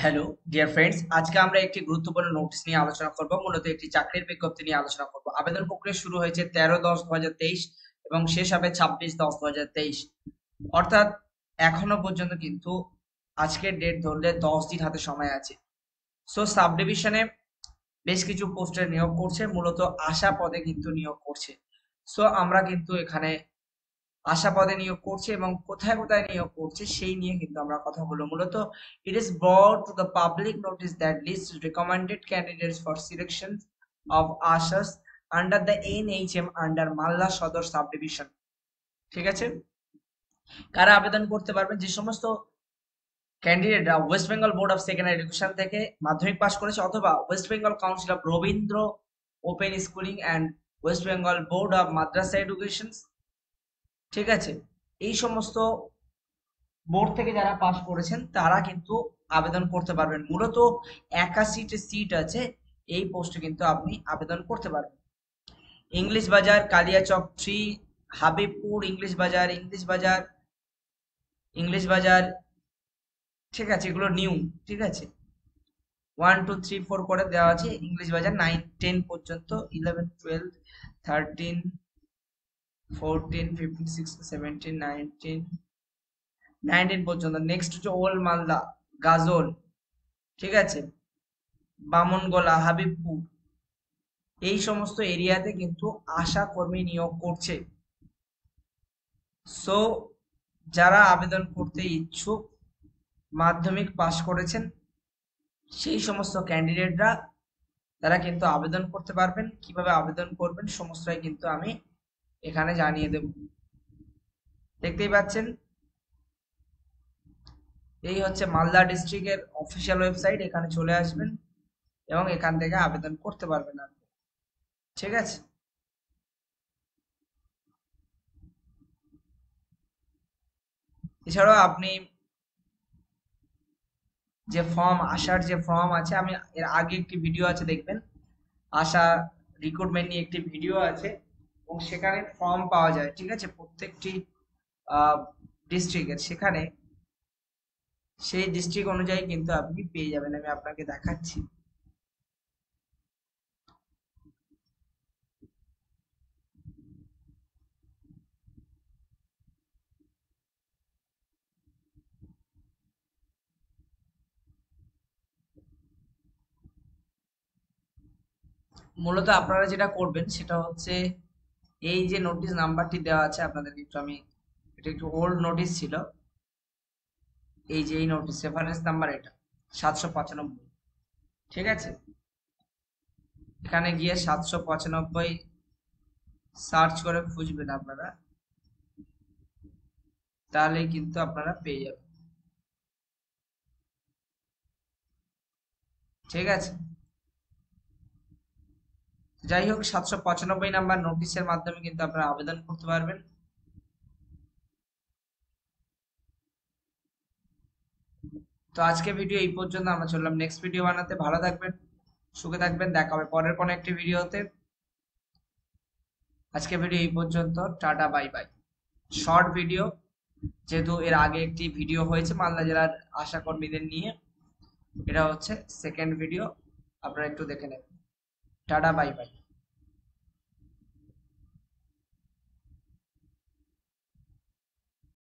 Hello dear friends, আজকে আমরা একটি গুরুত্বপূর্ণ নোটিশ নিয়ে আলোচনা করব। মূলত একটি চাকরির বিজ্ঞপ্তি নিয়ে আলোচনা করব। আবেদন প্রক্রিয়া শুরু হয়েছে 13/10/2023 এবং শেষ হবে 26/10/2023। অর্থাৎ এখনো পর্যন্ত কিন্তু আজকের ডেট ধরলে 10 দিন হাতে সময় আছে। সো সাব ডিভিশনে বেশ কিছু পোস্টে নিয়োগ করছে, মূলত আশা পদে কিন্তু নিয়োগ করছে। সো আমরা কিন্তু এখানে আশা পদে নিয়োগ করছে এবং কোথায় কোথায় নিয়োগ করছে সেই নিয়ে কিন্তু আমরা কথা বলবো। মূলত it is brought to the public notice that list recommended candidates for selection of ashas under the NHM under Malda সদর সাব ডিভিশন। ঠিক আছে, কারা আবেদন করতে পারবেন? যে সমস্ত ক্যান্ডিডেটরা West Bengal Board of Secondary Education থেকে মাধ্যমিক পাশ করেছে অথবা West Bengal Council of Rabindra open schooling and West Bengal Board of Madrasah education, ঠিক আছে, এই সমস্ত বোর্ড থেকে যারা পাস করেছেন তারা কিন্তু আবেদন করতে পারবেন। মূলত 81টি সিট আছে, এই পোস্টে কিন্তু আপনি আবেদন করতে পারবেন। ইংলিশ বাজার, কালিয়াচক 3, হাবিবপুর, ইংলিশ বাজার, ঠিক আছে, এগুলো নিউ, ঠিক আছে, 1 2 3 4 করে দেওয়া আছে। ইংলিশ বাজার 9 10 পর্যন্ত, 11 12 13 14 15 16 17 19 পর্যন্ত। নেক্সট হচ্ছে ওল্ড মালদা, গাজল, ঠিক আছে, বামনগোলা, হাবিবপুর, এই সমস্ত এরিয়াতে কিন্তু আশা কর্মী নিয়োগ করছে। সো যারা আবেদন করতে ইচ্ছুক, মাধ্যমিক পাশ করেছেন, সেই সমস্ত ক্যান্ডিডেটরা তারা কিন্তু আবেদন করতে পারবেন। কিভাবে আবেদন করবেন সমস্তটাই কিন্তু আমি এখানে জানিয়ে দেব। দেখতেই পাচ্ছেন, এই হচ্ছে মালদা ডিস্ট্রিক্টের অফিসিয়াল ওয়েবসাইট। এখানে চলে আসবেন এবং এখান থেকে আবেদন করতে পারবেন আপনি, ঠিক আছে। এছাড়াও আপনি যে ফর্ম, আশার যে ফর্ম আছে, আমি এর আগে একটি ভিডিও আছে দেখবেন, আশা রিক্রুটমেন্ট নিয়ে একটি ভিডিও আছে এবং সেখানে ফর্ম পাওয়া যায়, ঠিক আছে, প্রত্যেকটি ডিস্ট্রিক্টের। সেখানে সেই ডিস্ট্রিক্ট অনুযায়ী কিন্তু আপনি পেয়ে যাবেন। আমি আপনাকে দেখাচ্ছি। মূলত আপনারা যেটা করবেন সেটা হচ্ছে, এই যে নোটিশ নাম্বারটি দেওয়া আছে আপনাদেরকে, একটু আমি, এটা একটু ওল্ড নোটিশ ছিল, এই যে এই নোটিশ রেফারেন্স নাম্বার এটা 795, ঠিক আছে। এখানে গিয়ে 795 সার্চ করে খুঁজবেন আপনারা, তাহলে কিন্তু আপনারা পেয়ে যাবেন, ঠিক আছে। যাই হোক, 795 নাম্বার নোটিশের মাধ্যমে কিন্তু আপনারা আবেদন করতে পারবেন। তো আজকে ভিডিও এই পর্যন্ত, আমরা চললাম নেক্সট ভিডিও বানাতে। ভালো থাকবেন, সুখে থাকবেন, দেখা হবে পরের কোনো একটি ভিডিওতে। আজকে ভিডিও এই পর্যন্ত, tata bye bye. Short video, যেহেতু এর আগে একটি ভিডিও হয়েছে মালদা জেলার আশা কর্মীদের নিয়ে, এটা হচ্ছে সেকেন্ড ভিডিও, আপনারা একটু দেখে নেবেন। Tata bye bye.